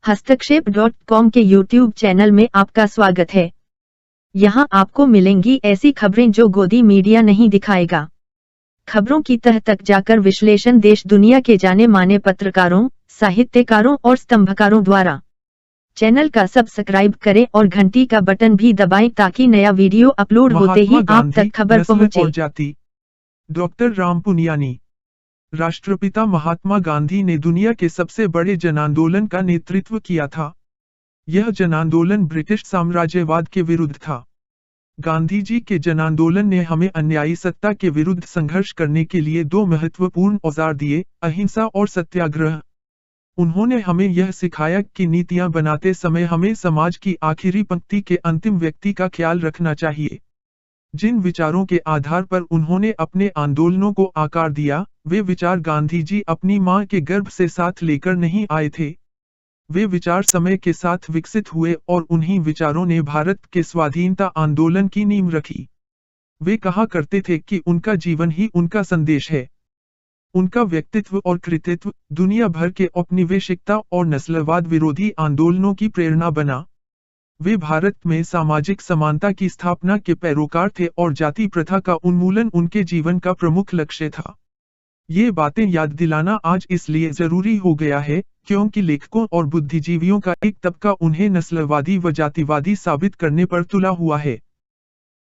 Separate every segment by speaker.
Speaker 1: हस्तक्षेप.com के YouTube channel में आपका स्वागत है। यहाँ आपको मिलेंगी ऐसी खबरें जो गोदी मीडिया नहीं दिखाएगा। खबरों की तह तक जाकर विश्लेषण देश दुनिया के जाने माने पत्रकारों, साहित्यकारों और स्तंभकारों द्वारा। चैनल का सब्सक्राइब करें और घंटी का बटन भी दबाएं ताकि नया वीडियो अपलोड होते ही आप तक खबर पहुंचे।
Speaker 2: और जाति। डॉक्टर राम पुनियानी। राष्ट्रपिता महात्मा गांधी ने दुनिया के सबसे बड़े जनांदोलन का नेतृत्व किया था। यह जनांदोलन ब्रिटिश साम्राज्यवाद के विरुद्ध था। गांधी जी के जनांदोलन ने हमें अन्यायी सत्ता के विरुद्ध संघर्ष करने के लिए दो महत्वपूर्ण औजार दिए, अहिंसा और सत्याग्रह। उन्होंने हमें यह सिखाया कि नीतियां बनाते समय हमें समाज की आखिरी पंक्ति के अंतिम व्यक्ति का ख्याल रखना चाहिए। जिन विचारों के आधार पर उन्होंने अपने आंदोलनों को आकार दिया, वे विचार गांधी जी अपनी मां के गर्भ से साथ लेकर नहीं आए थे। वे विचार समय के साथ विकसित हुए और उन्हीं विचारों ने भारत के स्वाधीनता आंदोलन की नींव रखी। वे कहा करते थे कि उनका जीवन ही उनका संदेश है। उनका व्यक्तित्व और कृतित्व दुनिया भर के औपनिवेशिकता और नस्लवाद विरोधी आंदोलनों की प्रेरणा बना। वे भारत में सामाजिक समानता की स्थापना के पैरोकार थे और जाति प्रथा का उन्मूलन उनके जीवन का प्रमुख लक्ष्य था। ये बातें याद दिलाना आज इसलिए जरूरी हो गया है क्योंकि लेखकों और बुद्धिजीवियों का एक तबका उन्हें नस्लवादी व जातिवादी साबित करने पर तुला हुआ है।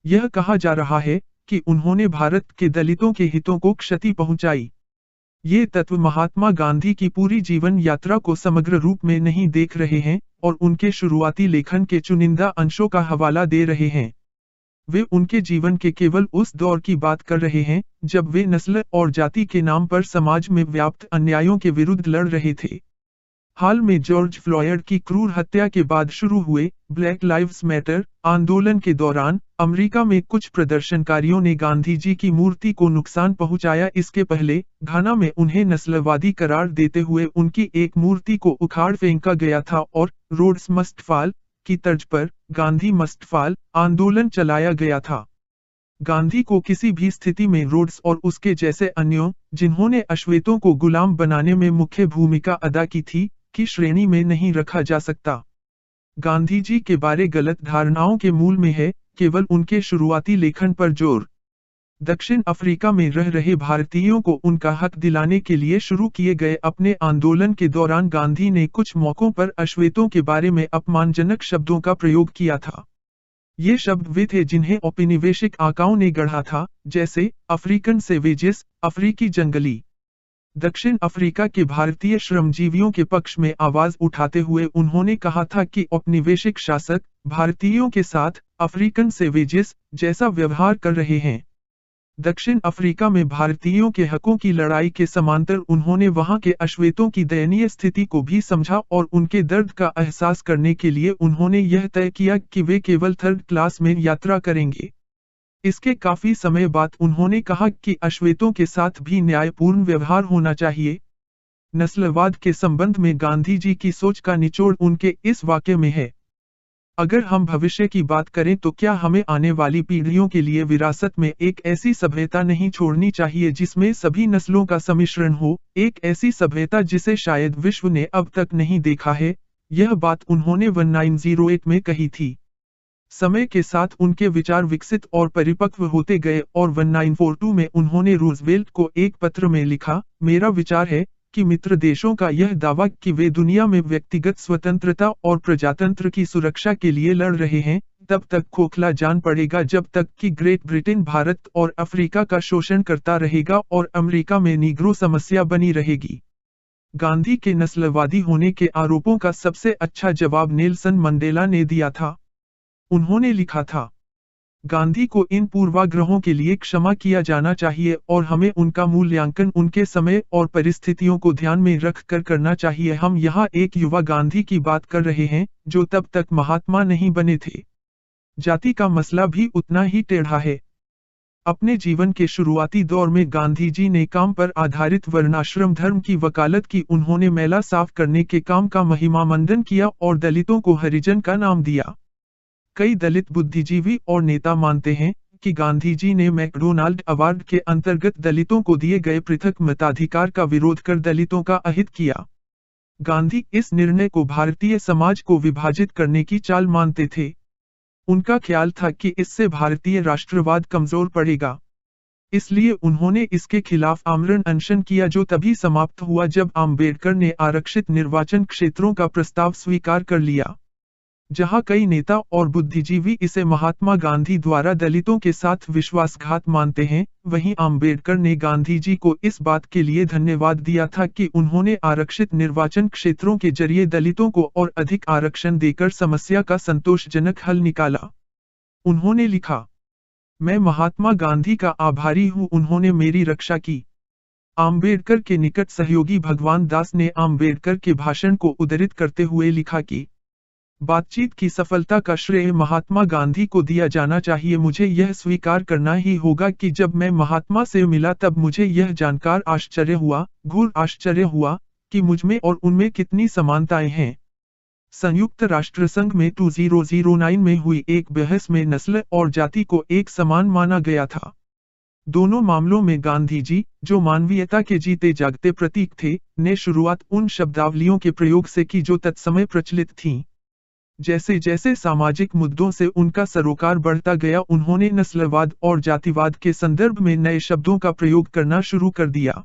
Speaker 2: यह कहा जा रहा है कि उन्होंने भारत के दलितों के हितों को क्षति पहुंचाई। ये तत्व महात्मा गांधी की पूरी जीवन यात्रा को समग्र रूप में नहीं देख रहे हैं और उनके शुरुआती लेखन के चुनिंदा अंशों का हवाला दे रहे हैं। वे उनके जीवन के केवल उस दौर की बात कर रहे हैं जब वे नस्ल और जाति के नाम पर समाज में व्याप्त अन्यायों के विरुद्ध लड़ रहे थे। हाल में जॉर्ज फ्लॉयड की क्रूर हत्या के बाद शुरू हुए ब्लैक लाइव्स मैटर आंदोलन के दौरान अमेरिका में कुछ प्रदर्शनकारियों ने गांधी जी की मूर्ति को नुकसान पहुंचाया। इसके पहले घाना में उन्हें नस्लवादी करार देते हुए उनकी एक मूर्ति को उखाड़ फेंका गया था और रोड्स मस्ट फॉल की तर्ज पर गांधी मस्ट फॉल आंदोलन चलाया गया था। गांधी को किसी भी स्थिति में रोड्स और उसके जैसे अन्यों, जिन्होंने अश्वेतों को गुलाम बनाने में मुख्य भूमिका अदा की थी, की श्रेणी में नहीं रखा जा सकता। गांधी जी के बारे गलत धारणाओं के मूल में है केवल उनके शुरुआती लेखन पर जोर। दक्षिण अफ्रीका में रह रहे भारतीयों को उनका हक दिलाने के लिए शुरू किए गए अपने आंदोलन के दौरान गांधी ने कुछ मौकों पर अश्वेतों के बारे में अपमानजनक शब्दों का प्रयोग किया था। ये शब्द वे थे जिन्हें औपनिवेशिक आकाओं ने गढ़ा था, जैसे अफ्रीकन सेवेजेस, अफ्रीकी जंगली। दक्षिण अफ्रीका के भारतीय श्रमजीवियों के पक्ष में आवाज उठाते हुए उन्होंने कहा था कि औपनिवेशिक शासक भारतीयों के साथ अफ्रीकन सेवेजेस जैसा व्यवहार कर रहे हैं। दक्षिण अफ्रीका में भारतीयों के हकों की लड़ाई के समांतर उन्होंने वहां के अश्वेतों की दयनीय स्थिति को भी समझा और उनके दर्द का एहसास करने के लिए उन्होंने यह तय किया कि वे केवल थर्ड क्लास में यात्रा करेंगे। इसके काफी समय बाद उन्होंने कहा कि अश्वेतों के साथ भी न्यायपूर्ण व्यवहार होना चाहिए। नस्लवाद के संबंध में गांधी जी की सोच का निचोड़ उनके इस वाक्य में है। अगर हम भविष्य की बात करें तो क्या हमें आने वाली पीढ़ियों के लिए विरासत में एक ऐसी सभ्यता नहीं छोड़नी चाहिए जिसमें सभी नस्लों का सम्मिश्रण हो, एक ऐसी सभ्यता जिसे शायद विश्व ने अब तक नहीं देखा है। यह बात उन्होंने 1908 में कही थी। समय के साथ उनके विचार विकसित और परिपक्व होते गए और 1942 में उन्होंने रूजवेल्ट को एक पत्र में लिखा, मेरा विचार है कि मित्र देशों का यह दावा कि वे दुनिया में व्यक्तिगत स्वतंत्रता और प्रजातंत्र की सुरक्षा के लिए लड़ रहे हैं, तब तक खोखला जान पड़ेगा जब तक कि ग्रेट ब्रिटेन भारत और अफ्रीका का शोषण करता रहेगा और अमेरिका में नीग्रो समस्या बनी रहेगी। गांधी के नस्लवादी होने के आरोपों का सबसे अच्छा जवाब नेल्सन मंडेला ने दिया था। उन्होंने लिखा था, गांधी को इन पूर्वाग्रहों के लिए क्षमा किया जाना चाहिए और हमें उनका मूल्यांकन उनके समय और परिस्थितियों को ध्यान में रखकर करना चाहिए। हम यहाँ एक युवा गांधी की बात कर रहे हैं जो तब तक महात्मा नहीं बने थे। जाति का मसला भी उतना ही टेढ़ा है। अपने जीवन के शुरुआती दौर में गांधी जी ने काम पर आधारित वर्णाश्रम धर्म की वकालत की। उन्होंने मैला साफ करने के काम का महिमामंडन किया और दलितों को हरिजन का नाम दिया। कई दलित बुद्धिजीवी और नेता मानते हैं कि गांधी जी ने मैकडोनाल्ड अवार्ड के अंतर्गत दलितों को दिए गए पृथक मताधिकार का विरोध कर दलितों का अहित किया। गांधी इस निर्णय को भारतीय समाज को विभाजित करने की चाल मानते थे। उनका ख्याल था कि इससे भारतीय राष्ट्रवाद कमजोर पड़ेगा। इसलिए उन्होंने इसके खिलाफ आमरण अनशन किया, जो तभी समाप्त हुआ जब आम्बेडकर ने आरक्षित निर्वाचन क्षेत्रों का प्रस्ताव स्वीकार कर लिया। जहां कई नेता और बुद्धिजीवी इसे महात्मा गांधी द्वारा दलितों के साथ विश्वासघात मानते हैं, वहीं आम्बेडकर ने गांधी जी को इस बात के लिए धन्यवाद दिया था कि उन्होंने आरक्षित निर्वाचन क्षेत्रों के जरिए दलितों को और अधिक आरक्षण देकर समस्या का संतोषजनक हल निकाला। उन्होंने लिखा, मैं महात्मा गांधी का आभारी हूं, उन्होंने मेरी रक्षा की। आम्बेडकर के निकट सहयोगी भगवान दास ने आम्बेडकर के भाषण को उद्धृत करते हुए लिखा कि बातचीत की सफलता का श्रेय महात्मा गांधी को दिया जाना चाहिए। मुझे यह स्वीकार करना ही होगा कि जब मैं महात्मा से मिला तब मुझे यह जानकर घोर आश्चर्य हुआ कि मुझमें और उनमें कितनी समानताएं हैं। संयुक्त राष्ट्र संघ में 2009 में हुई एक बहस में नस्ल और जाति को एक समान माना गया था। दोनों मामलों में गांधी जी, जो मानवीयता के जीते जागते प्रतीक थे, ने शुरुआत उन शब्दावलियों के प्रयोग से की जो तत्समय प्रचलित थीं। जैसे जैसे सामाजिक मुद्दों से उनका सरोकार बढ़ता गया, उन्होंने नस्लवाद और जातिवाद के संदर्भ में नए शब्दों का प्रयोग करना शुरू कर दिया।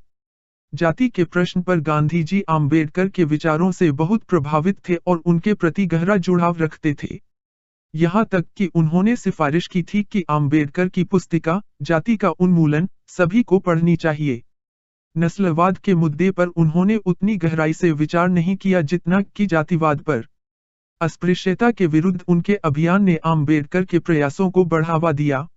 Speaker 2: जाति के प्रश्न पर गांधी जी आम्बेडकर के विचारों से बहुत प्रभावित थे और उनके प्रति गहरा जुड़ाव रखते थे। यहाँ तक कि उन्होंने सिफारिश की थी कि आम्बेडकर की पुस्तिका जाति का उन्मूलन सभी को पढ़नी चाहिए। नस्लवाद के मुद्दे पर उन्होंने उतनी गहराई से विचार नहीं किया जितना कि जातिवाद पर। अस्पृश्यता के विरुद्ध उनके अभियान ने आम्बेडकर के प्रयासों को बढ़ावा दिया।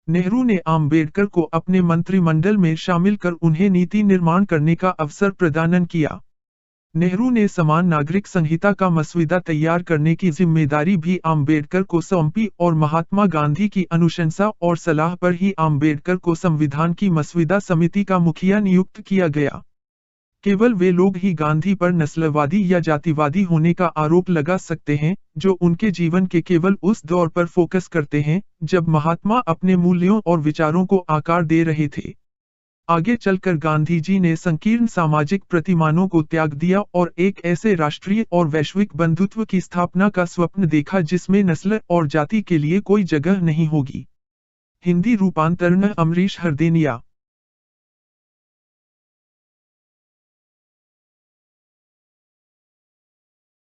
Speaker 2: नेहरू ने आम्बेडकर को अपने मंत्रिमंडल में शामिल कर उन्हें नीति निर्माण करने का अवसर प्रदान किया। नेहरू ने समान नागरिक संहिता का मसौदा तैयार करने की जिम्मेदारी भी आम्बेडकर को सौंपी और महात्मा गांधी की अनुशंसा और सलाह पर ही आम्बेडकर को संविधान की मसौदा समिति का मुखिया नियुक्त किया गया। केवल वे लोग ही गांधी पर नस्लवादी या जातिवादी होने का आरोप लगा सकते हैं जो उनके जीवन के केवल उस दौर पर फोकस करते हैं जब महात्मा अपने मूल्यों और विचारों को आकार दे रहे थे। आगे चलकर गांधी जी ने संकीर्ण सामाजिक प्रतिमानों को त्याग दिया और एक ऐसे राष्ट्रीय और वैश्विक बंधुत्व की स्थापना का स्वप्न देखा जिसमें नस्ल और जाति के लिए कोई जगह नहीं होगी। हिंदी रूपांतरण अमरीश हरदेनिया।